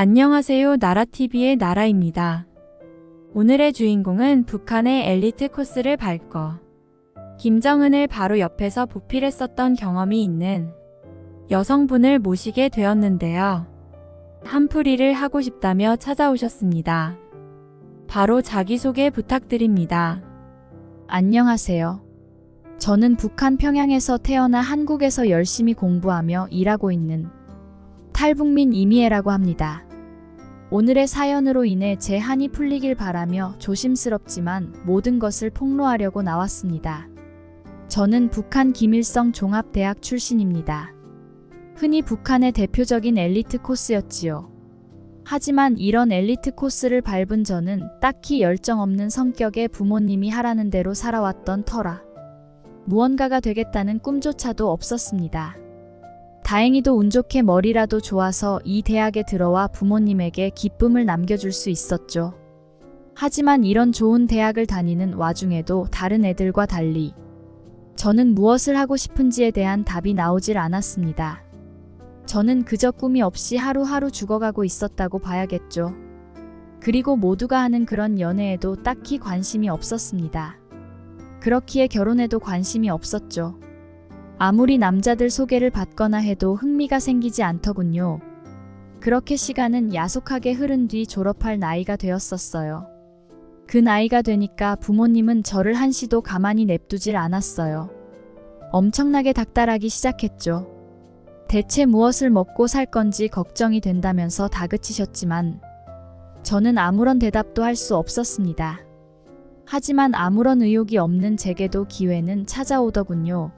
안녕하세요. 나라TV의 나라입니다. 오늘의 주인공은 북한의 엘리트 코스를 밟고 김정은을 바로 옆에서 보필했었던 경험이 있는 여성분을 모시게 되었는데요. 한풀이를 하고 싶다며 찾아오셨습니다. 바로 자기소개 부탁드립니다. 안녕하세요. 저는 북한 평양에서 태어나 한국에서 열심히 공부하며 일하고 있는 탈북민 이미애라고 합니다. 오늘의 사연으로 인해 제 한이 풀리길 바라며 조심스럽지만 모든 것을 폭로하려고 나왔습니다. 저는 북한 김일성 종합대학 출신입니다. 흔히 북한의 대표적인 엘리트 코스였지요. 하지만 이런 엘리트 코스를 밟은 저는 딱히 열정 없는 성격의 부모님이 하라는 대로 살아왔던 터라 무언가가 되겠다는 꿈조차도 없었습니다. 다행히도 운 좋게 머리라도 좋아서 이 대학에 들어와 부모님에게 기쁨을 남겨줄 수 있었죠. 하지만 이런 좋은 대학을 다니는 와중에도 다른 애들과 달리 저는 무엇을 하고 싶은지에 대한 답이 나오질 않았습니다. 저는 그저 꿈이 없이 하루하루 죽어가고 있었다고 봐야겠죠. 그리고 모두가 하는 그런 연애에도 딱히 관심이 없었습니다. 그렇기에 결혼에도 관심이 없었죠. 아무리 남자들 소개를 받거나 해도 흥미가 생기지 않더군요. 그렇게 시간은 야속하게 흐른 뒤 졸업할 나이가 되었었어요. 그 나이가 되니까 부모님은 저를 한시도 가만히 냅두질 않았어요. 엄청나게 닥달하기 시작했죠. 대체 무엇을 먹고 살 건지 걱정이 된다면서 다그치셨지만 저는 아무런 대답도 할 수 없었습니다. 하지만 아무런 의욕이 없는 제게도 기회는 찾아오더군요.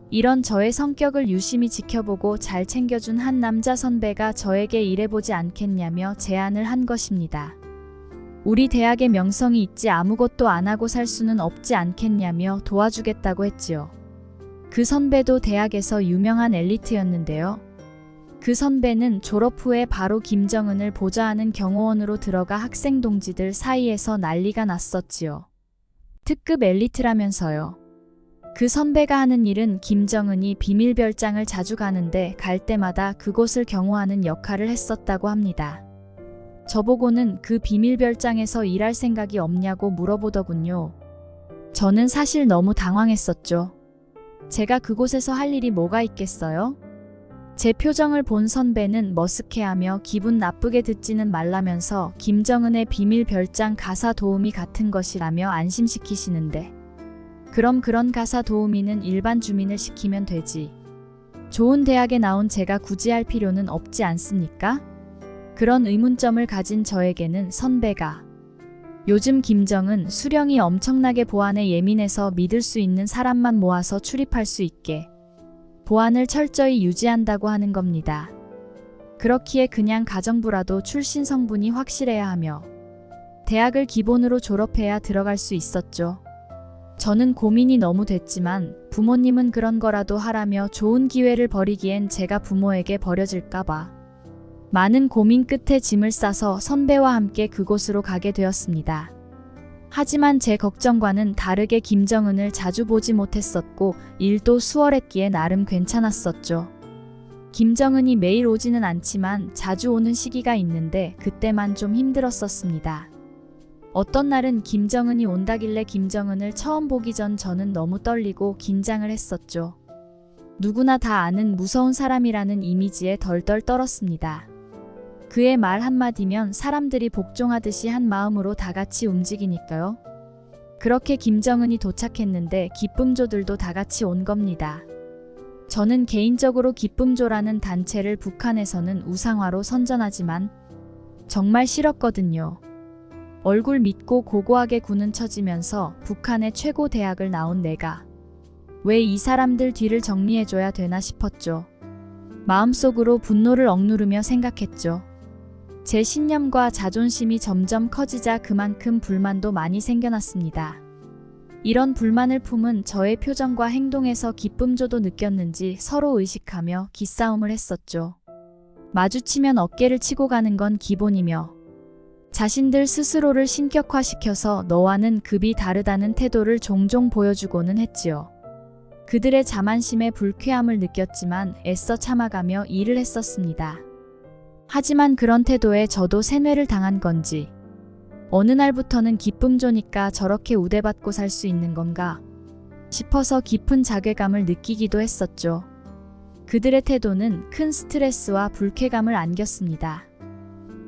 이런 저의 성격을 유심히 지켜보고 잘 챙겨준 한 남자 선배가 저에게 일해보지 않겠냐며 제안을 한 것입니다. 우리 대학의 명성이 있지 아무것도 안 하고 살 수는 없지 않겠냐며 도와주겠다고 했지요. 그 선배도 대학에서 유명한 엘리트였는데요. 그 선배는 졸업 후에 바로 김정은을 보좌하는 경호원으로 들어가 학생 동지들 사이에서 난리가 났었지요. 특급 엘리트라면서요. 그 선배가 하는 일은 김정은이 비밀별장을 자주 가는데 갈 때마다 그곳을 경호하는 역할을 했었다고 합니다. 저보고는 그 비밀별장에서 일할 생각이 없냐고 물어보더군요. 저는 사실 너무 당황했었죠. 제가 그곳에서 할 일이 뭐가 있겠어요? 제 표정을 본 선배는 머쓱해하며 기분 나쁘게 듣지는 말라면서 김정은의 비밀별장 가사 도우미 같은 것이라며 안심시키시는데 그럼 그런 가사 도우미는 일반 주민을 시키면 되지. 좋은 대학에 나온 제가 굳이 할 필요는 없지 않습니까? 그런 의문점을 가진 저에게는 선배가 요즘 김정은 수령이 엄청나게 보안에 예민해서 믿을 수 있는 사람만 모아서 출입할 수 있게 보안을 철저히 유지한다고 하는 겁니다. 그렇기에 그냥 가정부라도 출신 성분이 확실해야 하며 대학을 기본으로 졸업해야 들어갈 수 있었죠. 저는 고민이 너무 됐지만 부모님은 그런 거라도 하라며 좋은 기회를 버리기엔 제가 부모에게 버려질까봐 많은 고민 끝에 짐을 싸서 선배와 함께 그곳으로 가게 되었습니다. 하지만 제 걱정과는 다르게 김정은을 자주 보지 못했었고 일도 수월했기에 나름 괜찮았었죠. 김정은이 매일 오지는 않지만 자주 오는 시기가 있는데 그때만 좀 힘들었었습니다. 어떤 날은 김정은이 온다길래 김정은을 처음 보기 전 저는 너무 떨리고 긴장을 했었죠. 누구나 다 아는 무서운 사람이라는 이미지에 덜덜 떨었습니다. 그의 말 한마디면 사람들이 복종하듯이 한 마음으로 다 같이 움직이니까요. 그렇게 김정은이 도착했는데 기쁨조들도 다 같이 온 겁니다. 저는 개인적으로 기쁨조라는 단체를 북한에서는 우상화로 선전하지만 정말 싫었거든요. 얼굴 믿고 고고하게 구는 처지면서 북한의 최고 대학을 나온 내가 왜 이 사람들 뒤를 정리해줘야 되나 싶었죠. 마음속으로 분노를 억누르며 생각했죠. 제 신념과 자존심이 점점 커지자 그만큼 불만도 많이 생겨났습니다. 이런 불만을 품은 저의 표정과 행동에서 기쁨조도 느꼈는지 서로 의식하며 기싸움을 했었죠. 마주치면 어깨를 치고 가는 건 기본이며 자신들 스스로를 신격화시켜서 너와는 급이 다르다는 태도를 종종 보여주고는 했지요. 그들의 자만심에 불쾌함을 느꼈지만 애써 참아가며 일을 했었습니다. 하지만 그런 태도에 저도 세뇌를 당한 건지 어느 날부터는 기쁨조니까 저렇게 우대받고 살 수 있는 건가 싶어서 깊은 자괴감을 느끼기도 했었죠. 그들의 태도는 큰 스트레스와 불쾌감을 안겼습니다.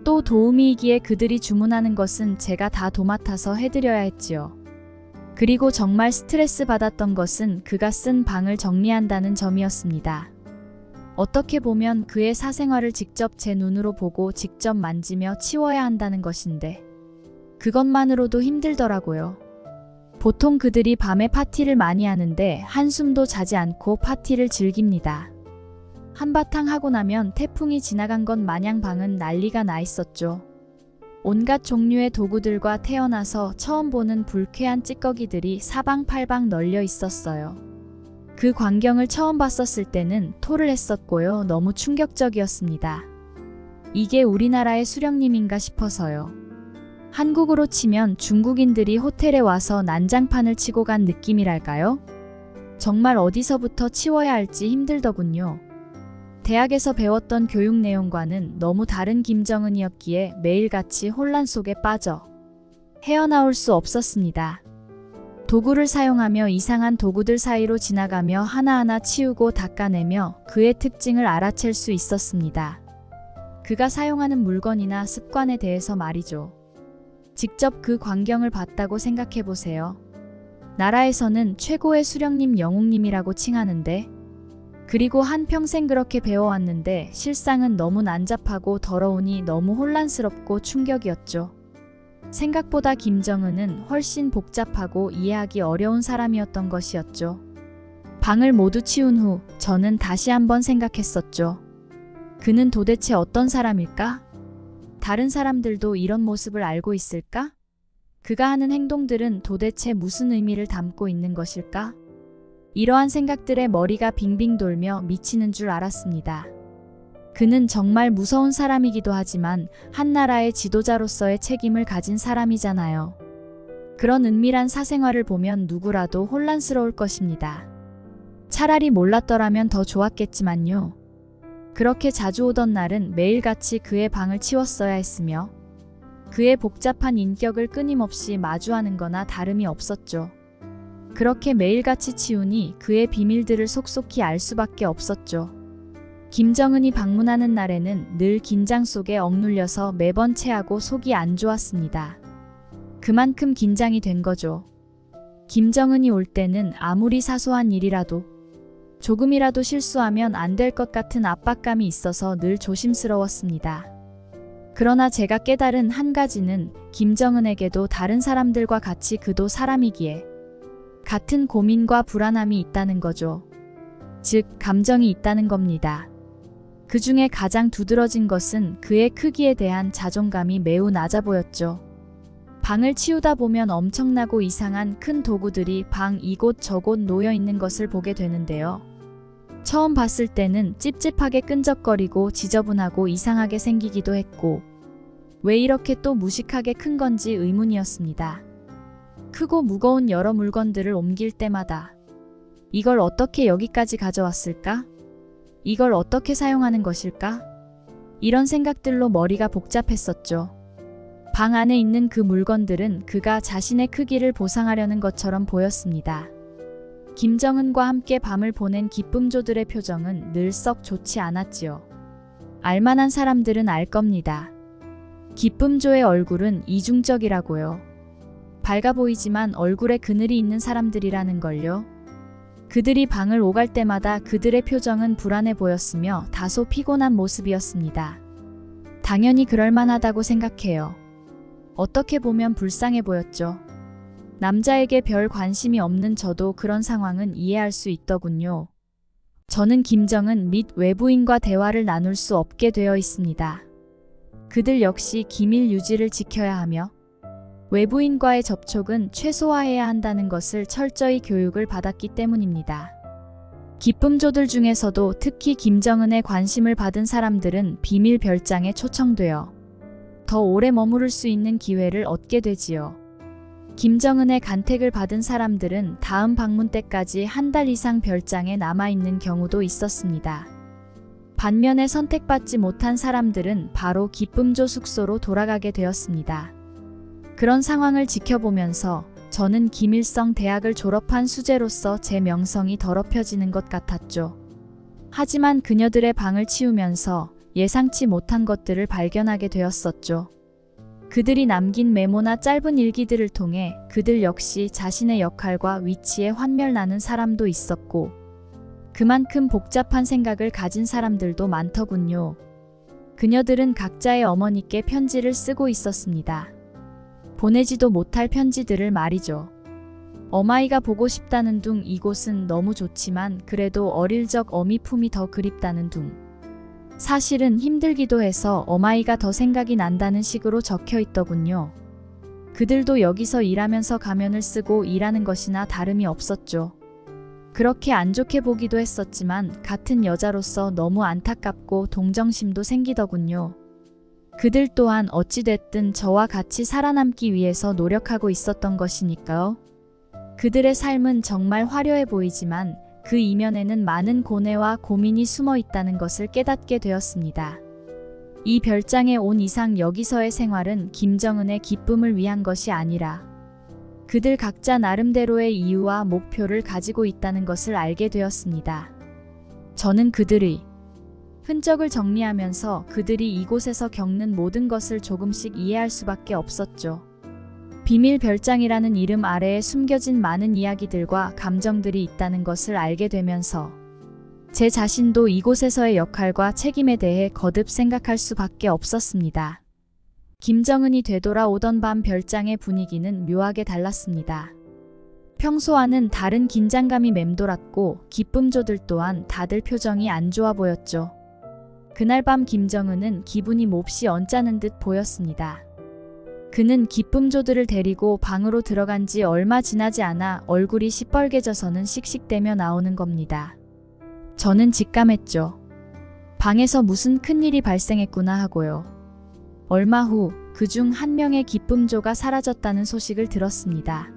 또 도우미이기에 그들이 주문하는 것은 제가 다 도맡아서 해드려야 했지요. 그리고 정말 스트레스 받았던 것은 그가 쓴 방을 정리한다는 점이었습니다. 어떻게 보면 그의 사생활을 직접 제 눈으로 보고 직접 만지며 치워야 한다는 것인데 그것만으로도 힘들더라고요. 보통 그들이 밤에 파티를 많이 하는데 한숨도 자지 않고 파티를 즐깁니다. 한바탕 하고 나면 태풍이 지나간 것 마냥 방은 난리가 나 있었죠. 온갖 종류의 도구들과 태어나서 처음 보는 불쾌한 찌꺼기들이 사방팔방 널려 있었어요. 그 광경을 처음 봤었을 때는 토를 했었고요. 너무 충격적이었습니다. 이게 우리나라의 수령님인가 싶어서요. 한국으로 치면 중국인들이 호텔에 와서 난장판을 치고 간 느낌이랄까요? 정말 어디서부터 치워야 할지 힘들더군요. 대학에서 배웠던 교육 내용과는 너무 다른 김정은이었기에 매일같이 혼란 속에 빠져 헤어나올 수 없었습니다. 도구를 사용하며 이상한 도구들 사이로 지나가며 하나하나 치우고 닦아내며 그의 특징을 알아챌 수 있었습니다. 그가 사용하는 물건이나 습관에 대해서 말이죠. 직접 그 광경을 봤다고 생각해보세요. 나라에서는 최고의 수령님 영웅님이라고 칭하는데 그리고 한평생 그렇게 배워왔는데 실상은 너무 난잡하고 더러우니 너무 혼란스럽고 충격이었죠. 생각보다 김정은은 훨씬 복잡하고 이해하기 어려운 사람이었던 것이었죠. 방을 모두 치운 후 저는 다시 한번 생각했었죠. 그는 도대체 어떤 사람일까? 다른 사람들도 이런 모습을 알고 있을까? 그가 하는 행동들은 도대체 무슨 의미를 담고 있는 것일까? 이러한 생각들에 머리가 빙빙 돌며 미치는 줄 알았습니다. 그는 정말 무서운 사람이기도 하지만 한 나라의 지도자로서의 책임을 가진 사람이잖아요. 그런 은밀한 사생활을 보면 누구라도 혼란스러울 것입니다. 차라리 몰랐더라면 더 좋았겠지만요. 그렇게 자주 오던 날은 매일같이 그의 방을 치웠어야 했으며 그의 복잡한 인격을 끊임없이 마주하는 거나 다름이 없었죠. 그렇게 매일같이 치우니 그의 비밀들을 속속히 알 수밖에 없었죠. 김정은이 방문하는 날에는 늘 긴장 속에 억눌려서 매번 체하고 속이 안 좋았습니다. 그만큼 긴장이 된 거죠. 김정은이 올 때는 아무리 사소한 일이라도 조금이라도 실수하면 안 될 것 같은 압박감이 있어서 늘 조심스러웠습니다. 그러나 제가 깨달은 한 가지는 김정은에게도 다른 사람들과 같이 그도 사람이기에 같은 고민과 불안함이 있다는 거죠. 즉, 감정이 있다는 겁니다. 그 중에 가장 두드러진 것은 그의 크기에 대한 자존감이 매우 낮아 보였죠. 방을 치우다 보면 엄청나고 이상한 큰 도구들이 방 이곳 저곳 놓여 있는 것을 보게 되는데요. 처음 봤을 때는 찝찝하게 끈적거리고 지저분하고 이상하게 생기기도 했고, 왜 이렇게 또 무식하게 큰 건지 의문이었습니다. 크고 무거운 여러 물건들을 옮길 때마다 이걸 어떻게 여기까지 가져왔을까? 이걸 어떻게 사용하는 것일까? 이런 생각들로 머리가 복잡했었죠. 방 안에 있는 그 물건들은 그가 자신의 크기를 보상하려는 것처럼 보였습니다. 김정은과 함께 밤을 보낸 기쁨조들의 표정은 늘 썩 좋지 않았지요. 알만한 사람들은 알 겁니다. 기쁨조의 얼굴은 이중적이라고요. 밝아 보이지만 얼굴에 그늘이 있는 사람들이라는 걸요. 그들이 방을 오갈 때마다 그들의 표정은 불안해 보였으며 다소 피곤한 모습이었습니다. 당연히 그럴만하다고 생각해요. 어떻게 보면 불쌍해 보였죠. 남자에게 별 관심이 없는 저도 그런 상황은 이해할 수 있더군요. 저는 김정은 및 외부인과 대화를 나눌 수 없게 되어 있습니다. 그들 역시 기밀 유지를 지켜야 하며 외부인과의 접촉은 최소화해야 한다는 것을 철저히 교육을 받았기 때문입니다. 기쁨조들 중에서도 특히 김정은의 관심을 받은 사람들은 비밀 별장에 초청되어 더 오래 머무를 수 있는 기회를 얻게 되지요. 김정은의 간택을 받은 사람들은 다음 방문 때까지 한 달 이상 별장에 남아있는 경우도 있었습니다. 반면에 선택받지 못한 사람들은 바로 기쁨조 숙소로 돌아가게 되었습니다. 그런 상황을 지켜보면서 저는 김일성 대학을 졸업한 수재로서 제 명성이 더럽혀지는 것 같았죠. 하지만 그녀들의 방을 치우면서 예상치 못한 것들을 발견하게 되었었죠. 그들이 남긴 메모나 짧은 일기들을 통해 그들 역시 자신의 역할과 위치에 환멸나는 사람도 있었고, 그만큼 복잡한 생각을 가진 사람들도 많더군요. 그녀들은 각자의 어머니께 편지를 쓰고 있었습니다. 보내지도 못할 편지들을 말이죠. 어마이가 보고 싶다는 둥, 이곳은 너무 좋지만 그래도 어릴 적 어미 품이 더 그립다는 둥. 사실은 힘들기도 해서 어마이가 더 생각이 난다는 식으로 적혀 있더군요. 그들도 여기서 일하면서 가면을 쓰고 일하는 것이나 다름이 없었죠. 그렇게 안 좋게 보기도 했었지만 같은 여자로서 너무 안타깝고 동정심도 생기더군요. 그들 또한 어찌됐든 저와 같이 살아남기 위해서 노력하고 있었던 것이니까요. 그들의 삶은 정말 화려해 보이지만 그 이면에는 많은 고뇌와 고민이 숨어 있다는 것을 깨닫게 되었습니다. 이 별장에 온 이상 여기서의 생활은 김정은의 기쁨을 위한 것이 아니라 그들 각자 나름대로의 이유와 목표를 가지고 있다는 것을 알게 되었습니다. 저는 그들의 흔적을 정리하면서 그들이 이곳에서 겪는 모든 것을 조금씩 이해할 수밖에 없었죠. 비밀 별장이라는 이름 아래에 숨겨진 많은 이야기들과 감정들이 있다는 것을 알게 되면서 제 자신도 이곳에서의 역할과 책임에 대해 거듭 생각할 수밖에 없었습니다. 김정은이 되돌아오던 밤 별장의 분위기는 묘하게 달랐습니다. 평소와는 다른 긴장감이 맴돌았고 기쁨조들 또한 다들 표정이 안 좋아 보였죠. 그날 밤 김정은은 기분이 몹시 언짢은 듯 보였습니다. 그는 기쁨조들을 데리고 방으로 들어간 지 얼마 지나지 않아 얼굴이 시뻘개져서는 씩씩대며 나오는 겁니다. 저는 직감했죠. 방에서 무슨 큰일이 발생했구나 하고요. 얼마 후 그중 한 명의 기쁨조가 사라졌다는 소식을 들었습니다.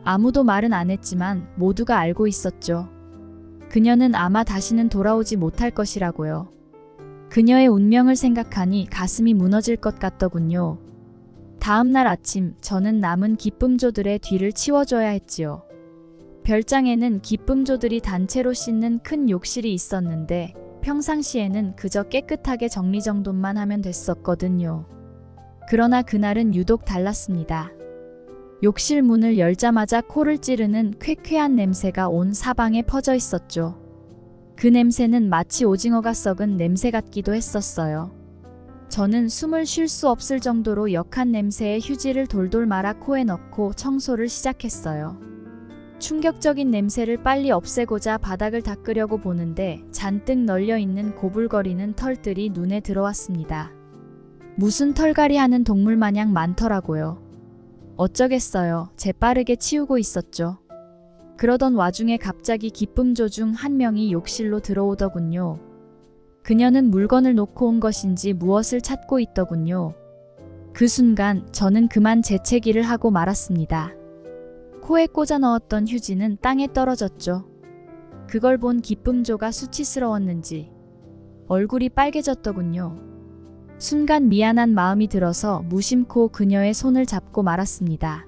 아무도 말은 안 했지만 모두가 알고 있었죠. 그녀는 아마 다시는 돌아오지 못할 것이라고요. 그녀의 운명을 생각하니 가슴이 무너질 것 같더군요. 다음 날 아침 저는 남은 기쁨조들의 뒤를 치워줘야 했지요. 별장에는 기쁨조들이 단체로 씻는 큰 욕실이 있었는데 평상시에는 그저 깨끗하게 정리정돈만 하면 됐었거든요. 그러나 그날은 유독 달랐습니다. 욕실 문을 열자마자 코를 찌르는 쾌쾌한 냄새가 온 사방에 퍼져 있었죠. 그 냄새는 마치 오징어가 썩은 냄새 같기도 했었어요. 저는 숨을 쉴 수 없을 정도로 역한 냄새에 휴지를 돌돌 말아 코에 넣고 청소를 시작했어요. 충격적인 냄새를 빨리 없애고자 바닥을 닦으려고 보는데 잔뜩 널려있는 고불거리는 털들이 눈에 들어왔습니다. 무슨 털갈이 하는 동물 마냥 많더라고요. 어쩌겠어요. 재빠르게 치우고 있었죠. 그러던 와중에 갑자기 기쁨조 중 한 명이 욕실로 들어오더군요. 그녀는 물건을 놓고 온 것인지 무엇을 찾고 있더군요. 그 순간 저는 그만 재채기를 하고 말았습니다. 코에 꽂아 넣었던 휴지는 땅에 떨어졌죠. 그걸 본 기쁨조가 수치스러웠는지 얼굴이 빨개졌더군요. 순간 미안한 마음이 들어서 무심코 그녀의 손을 잡고 말았습니다.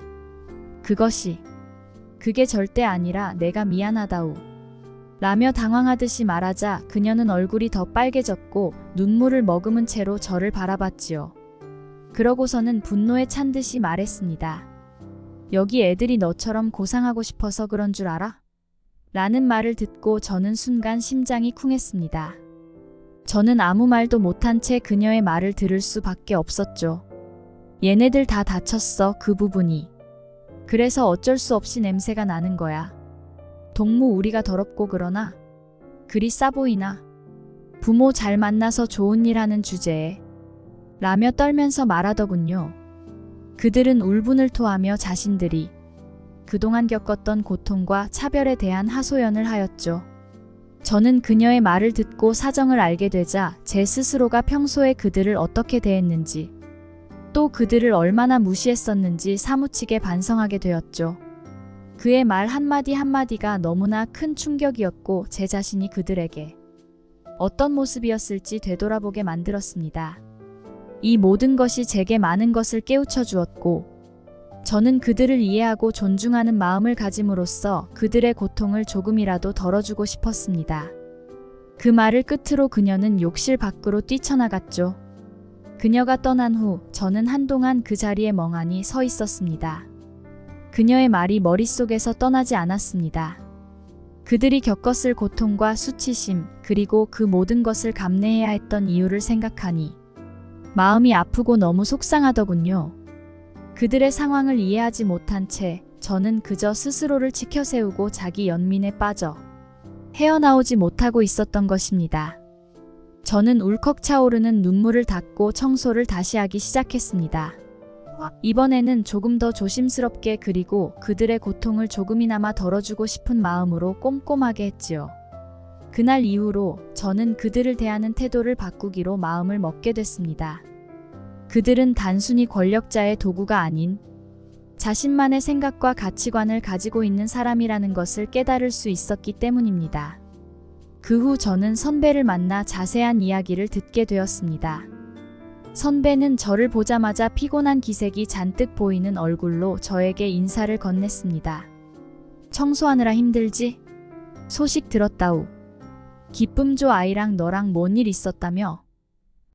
그게 절대 아니라 내가 미안하다우. 라며 당황하듯이 말하자 그녀는 얼굴이 더 빨개졌고 눈물을 머금은 채로 저를 바라봤지요. 그러고서는 분노에 찬 듯이 말했습니다. 여기 애들이 너처럼 고상하고 싶어서 그런 줄 알아? 라는 말을 듣고 저는 순간 심장이 쿵했습니다. 저는 아무 말도 못한 채 그녀의 말을 들을 수밖에 없었죠. 얘네들 다 다쳤어, 그 부분이. 그래서 어쩔 수 없이 냄새가 나는 거야. 동무 우리가 더럽고 그러나? 그리 싸 보이나? 부모 잘 만나서 좋은 일 하는 주제에. 라며 떨면서 말하더군요. 그들은 울분을 토하며 자신들이 그동안 겪었던 고통과 차별에 대한 하소연을 하였죠. 저는 그녀의 말을 듣고 사정을 알게 되자 제 스스로가 평소에 그들을 어떻게 대했는지, 또 그들을 얼마나 무시했었는지 사무치게 반성하게 되었죠. 그의 말 한마디 한마디가 너무나 큰 충격이었고 제 자신이 그들에게 어떤 모습이었을지 되돌아보게 만들었습니다. 이 모든 것이 제게 많은 것을 깨우쳐 주었고, 저는 그들을 이해하고 존중하는 마음을 가짐으로써 그들의 고통을 조금이라도 덜어주고 싶었습니다. 그 말을 끝으로 그녀는 욕실 밖으로 뛰쳐나갔죠. 그녀가 떠난 후 저는 한동안 그 자리에 멍하니 서 있었습니다. 그녀의 말이 머릿속에서 떠나지 않았습니다. 그들이 겪었을 고통과 수치심, 그리고 그 모든 것을 감내해야 했던 이유를 생각하니 마음이 아프고 너무 속상하더군요. 그들의 상황을 이해하지 못한 채 저는 그저 스스로를 치켜세우고 자기 연민에 빠져 헤어나오지 못하고 있었던 것입니다. 저는 울컥 차오르는 눈물을 닦고 청소를 다시 하기 시작했습니다. 이번에는 조금 더 조심스럽게, 그리고 그들의 고통을 조금이나마 덜어주고 싶은 마음으로 꼼꼼하게 했지요. 그날 이후로 저는 그들을 대하는 태도를 바꾸기로 마음을 먹게 됐습니다. 그들은 단순히 권력자의 도구가 아닌 자신만의 생각과 가치관을 가지고 있는 사람이라는 것을 깨달을 수 있었기 때문입니다. 그 후 저는 선배를 만나 자세한 이야기를 듣게 되었습니다. 선배는 저를 보자마자 피곤한 기색이 잔뜩 보이는 얼굴로 저에게 인사를 건넸습니다. 청소하느라 힘들지? 소식 들었다우. 기쁨조 아이랑 너랑 뭔 일 있었다며?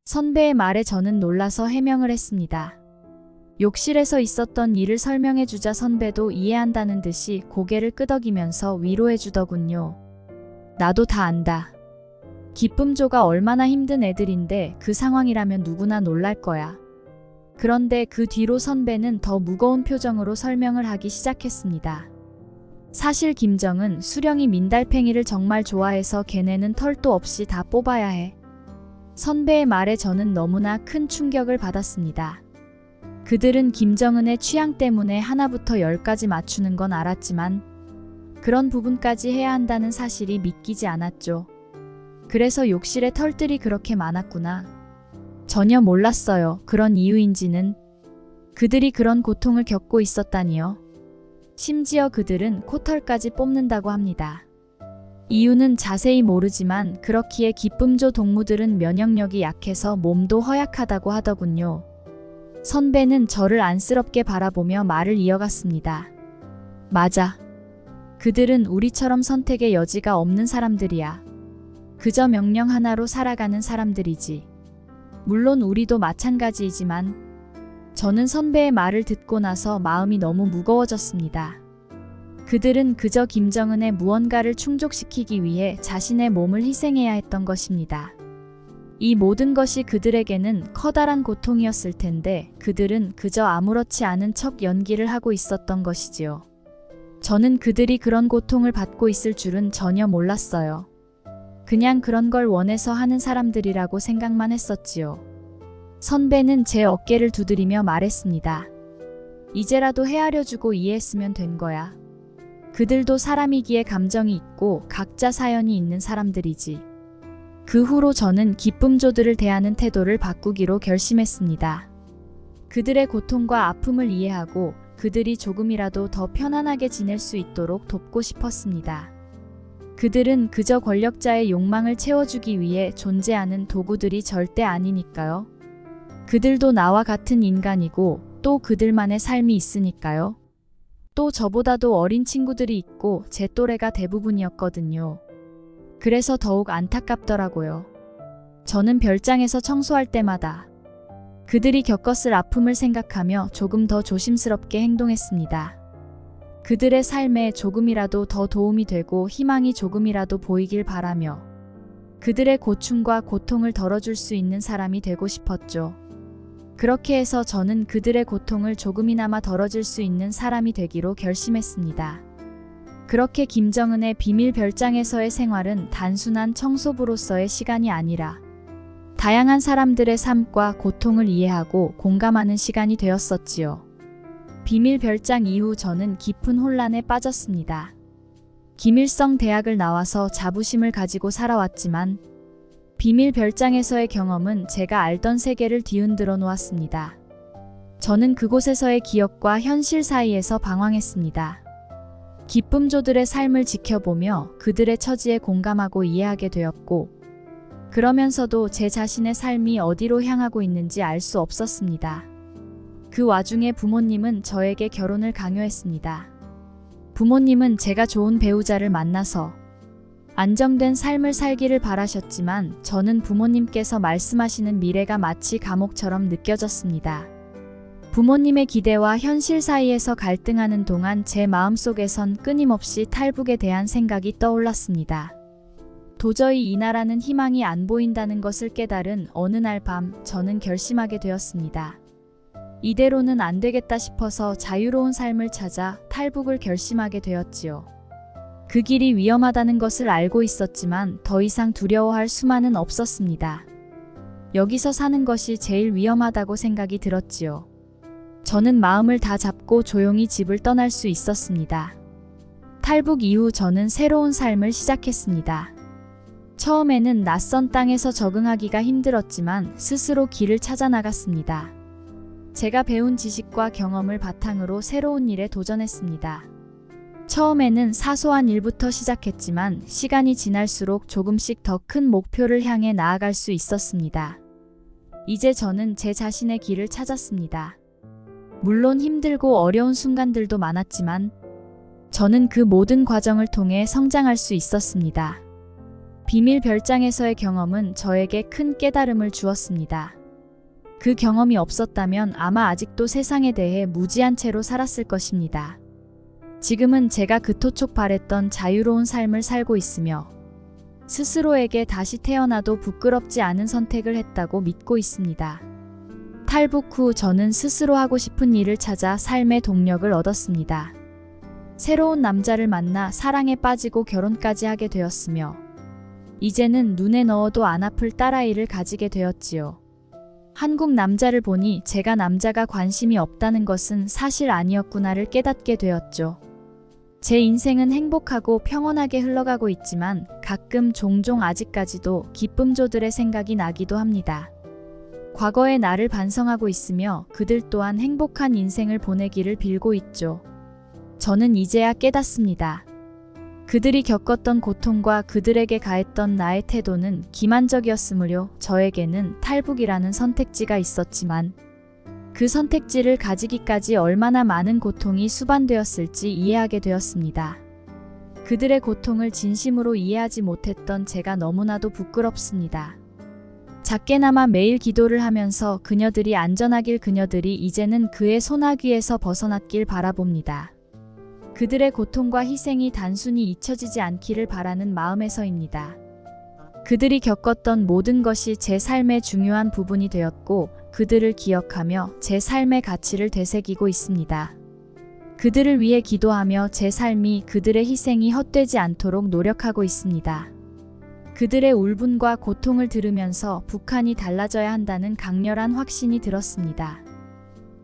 선배의 말에 저는 놀라서 해명을 했습니다. 욕실에서 있었던 일을 설명해주자 선배도 이해한다는 듯이 고개를 끄덕이면서 위로해주더군요. 나도 다 안다. 기쁨조가 얼마나 힘든 애들인데 그 상황이라면 누구나 놀랄 거야. 그런데 그 뒤로 선배는 더 무거운 표정으로 설명을 하기 시작했습니다. 사실 김정은 수령이 민달팽이를 정말 좋아해서 걔네는 털도 없이 다 뽑아야 해. 선배의 말에 저는 너무나 큰 충격을 받았습니다. 그들은 김정은의 취향 때문에 하나부터 열까지 맞추는 건 알았지만 그런 부분까지 해야 한다는 사실이 믿기지 않았죠. 그래서 욕실에 털들이 그렇게 많았구나. 전혀 몰랐어요. 그런 이유인지는. 그들이 그런 고통을 겪고 있었다니요. 심지어 그들은 코털까지 뽑는다고 합니다. 이유는 자세히 모르지만 그렇기에 기쁨조 동무들은 면역력이 약해서 몸도 허약하다고 하더군요. 선배는 저를 안쓰럽게 바라보며 말을 이어갔습니다. 맞아. 그들은 우리처럼 선택의 여지가 없는 사람들이야. 그저 명령 하나로 살아가는 사람들이지. 물론 우리도 마찬가지이지만 저는 선배의 말을 듣고 나서 마음이 너무 무거워졌습니다. 그들은 그저 김정은의 무언가를 충족시키기 위해 자신의 몸을 희생해야 했던 것입니다. 이 모든 것이 그들에게는 커다란 고통이었을 텐데 그들은 그저 아무렇지 않은 척 연기를 하고 있었던 것이지요. 저는 그들이 그런 고통을 받고 있을 줄은 전혀 몰랐어요. 그냥 그런 걸 원해서 하는 사람들이라고 생각만 했었지요. 선배는 제 어깨를 두드리며 말했습니다. 이제라도 헤아려주고 이해했으면 된 거야. 그들도 사람이기에 감정이 있고 각자 사연이 있는 사람들이지. 그 후로 저는 기쁨조들을 대하는 태도를 바꾸기로 결심했습니다. 그들의 고통과 아픔을 이해하고 그들이 조금이라도 더 편안하게 지낼 수 있도록 돕고 싶었습니다. 그들은 그저 권력자의 욕망을 채워주기 위해 존재하는 도구들이 절대 아니니까요. 그들도 나와 같은 인간이고 또 그들만의 삶이 있으니까요. 또 저보다도 어린 친구들이 있고 제 또래가 대부분이었거든요. 그래서 더욱 안타깝더라고요. 저는 별장에서 청소할 때마다 그들이 겪었을 아픔을 생각하며 조금 더 조심스럽게 행동했습니다. 그들의 삶에 조금이라도 더 도움이 되고 희망이 조금이라도 보이길 바라며 그들의 고충과 고통을 덜어줄 수 있는 사람이 되고 싶었죠. 그렇게 해서 저는 그들의 고통을 조금이나마 덜어줄 수 있는 사람이 되기로 결심했습니다. 그렇게 김정은의 비밀 별장에서의 생활은 단순한 청소부로서의 시간이 아니라 다양한 사람들의 삶과 고통을 이해하고 공감하는 시간이 되었었지요. 비밀 별장 이후 저는 깊은 혼란에 빠졌습니다. 김일성 대학을 나와서 자부심을 가지고 살아왔지만 비밀 별장에서의 경험은 제가 알던 세계를 뒤흔들어 놓았습니다. 저는 그곳에서의 기억과 현실 사이에서 방황했습니다. 기쁨조들의 삶을 지켜보며 그들의 처지에 공감하고 이해하게 되었고 그러면서도 제 자신의 삶이 어디로 향하고 있는지 알 수 없었습니다. 그 와중에 부모님은 저에게 결혼을 강요했습니다. 부모님은 제가 좋은 배우자를 만나서 안정된 삶을 살기를 바라셨지만 저는 부모님께서 말씀하시는 미래가 마치 감옥처럼 느껴졌습니다. 부모님의 기대와 현실 사이에서 갈등하는 동안 제 마음속에선 끊임없이 탈북에 대한 생각이 떠올랐습니다. 도저히 이 나라는 희망이 안 보인다는 것을 깨달은 어느 날 밤 저는 결심하게 되었습니다. 이대로는 안 되겠다 싶어서 자유로운 삶을 찾아 탈북을 결심하게 되었지요. 그 길이 위험하다는 것을 알고 있었지만 더 이상 두려워할 수만은 없었습니다. 여기서 사는 것이 제일 위험하다고 생각이 들었지요. 저는 마음을 다 잡고 조용히 집을 떠날 수 있었습니다. 탈북 이후 저는 새로운 삶을 시작했습니다. 처음에는 낯선 땅에서 적응하기가 힘들었지만 스스로 길을 찾아 나갔습니다. 제가 배운 지식과 경험을 바탕으로 새로운 일에 도전했습니다. 처음에는 사소한 일부터 시작했지만 시간이 지날수록 조금씩 더 큰 목표를 향해 나아갈 수 있었습니다. 이제 저는 제 자신의 길을 찾았습니다. 물론 힘들고 어려운 순간들도 많았지만 저는 그 모든 과정을 통해 성장할 수 있었습니다. 비밀 별장에서의 경험은 저에게 큰 깨달음을 주었습니다. 그 경험이 없었다면 아마 아직도 세상에 대해 무지한 채로 살았을 것입니다. 지금은 제가 그토록 바랬던 자유로운 삶을 살고 있으며 스스로에게 다시 태어나도 부끄럽지 않은 선택을 했다고 믿고 있습니다. 탈북 후 저는 스스로 하고 싶은 일을 찾아 삶의 동력을 얻었습니다. 새로운 남자를 만나 사랑에 빠지고 결혼까지 하게 되었으며 이제는 눈에 넣어도 안 아플 딸아이를 가지게 되었지요. 한국 남자를 보니 제가 남자가 관심이 없다는 것은 사실 아니었구나를 깨닫게 되었죠. 제 인생은 행복하고 평온하게 흘러가고 있지만 가끔 종종 아직까지도 기쁨조들의 생각이 나기도 합니다. 과거의 나를 반성하고 있으며 그들 또한 행복한 인생을 보내기를 빌고 있죠. 저는 이제야 깨닫습니다. 그들이 겪었던 고통과 그들에게 가했던 나의 태도는 기만적이었으므로 저에게는 탈북이라는 선택지가 있었지만 그 선택지를 가지기까지 얼마나 많은 고통이 수반되었을지 이해하게 되었습니다. 그들의 고통을 진심으로 이해하지 못했던 제가 너무나도 부끄럽습니다. 작게나마 매일 기도를 하면서 그녀들이 안전하길 그녀들이 이제는 그의 소나귀에서 벗어났길 바라봅니다. 그들의 고통과 희생이 단순히 잊혀지지 않기를 바라는 마음에서입니다. 그들이 겪었던 모든 것이 제 삶의 중요한 부분이 되었고 그들을 기억하며 제 삶의 가치를 되새기고 있습니다. 그들을 위해 기도하며 제 삶이 그들의 희생이 헛되지 않도록 노력하고 있습니다. 그들의 울분과 고통을 들으면서 북한이 달라져야 한다는 강렬한 확신이 들었습니다.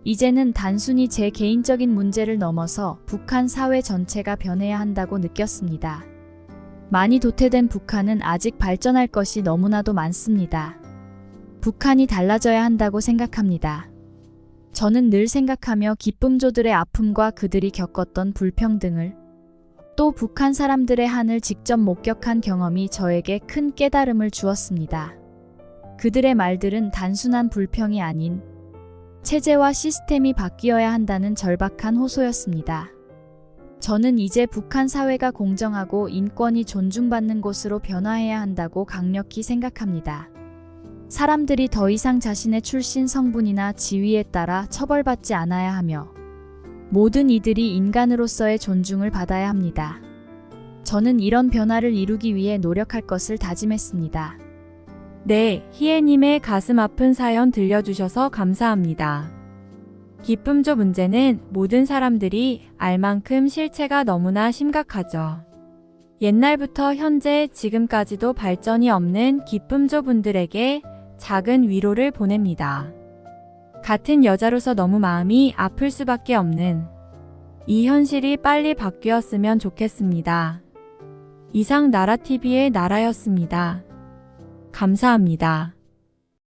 이제는 단순히 제 개인적인 문제를 넘어서 북한 사회 전체가 변해야 한다고 느꼈습니다. 많이 도태된 북한은 아직 발전할 것이 너무나도 많습니다. 북한이 달라져야 한다고 생각합니다. 저는 늘 생각하며 기쁨조들의 아픔과 그들이 겪었던 불평등을 또 북한 사람들의 한을 직접 목격한 경험이 저에게 큰 깨달음을 주었습니다. 그들의 말들은 단순한 불평이 아닌 체제와 시스템이 바뀌어야 한다는 절박한 호소였습니다. 저는 이제 북한 사회가 공정하고 인권이 존중받는 곳으로 변화해야 한다고 강력히 생각합니다. 사람들이 더 이상 자신의 출신 성분이나 지위에 따라 처벌받지 않아야 하며 모든 이들이 인간으로서의 존중을 받아야 합니다. 저는 이런 변화를 이루기 위해 노력할 것을 다짐했습니다. 네, 희애님의 가슴 아픈 사연 들려주셔서 감사합니다. 기쁨조 문제는 모든 사람들이 알 만큼 실체가 너무나 심각하죠. 옛날부터 현재 지금까지도 발전이 없는 기쁨조 분들에게 작은 위로를 보냅니다. 같은 여자로서 너무 마음이 아플 수밖에 없는 이 현실이 빨리 바뀌었으면 좋겠습니다. 이상 나라TV의 나라였습니다. 감사합니다.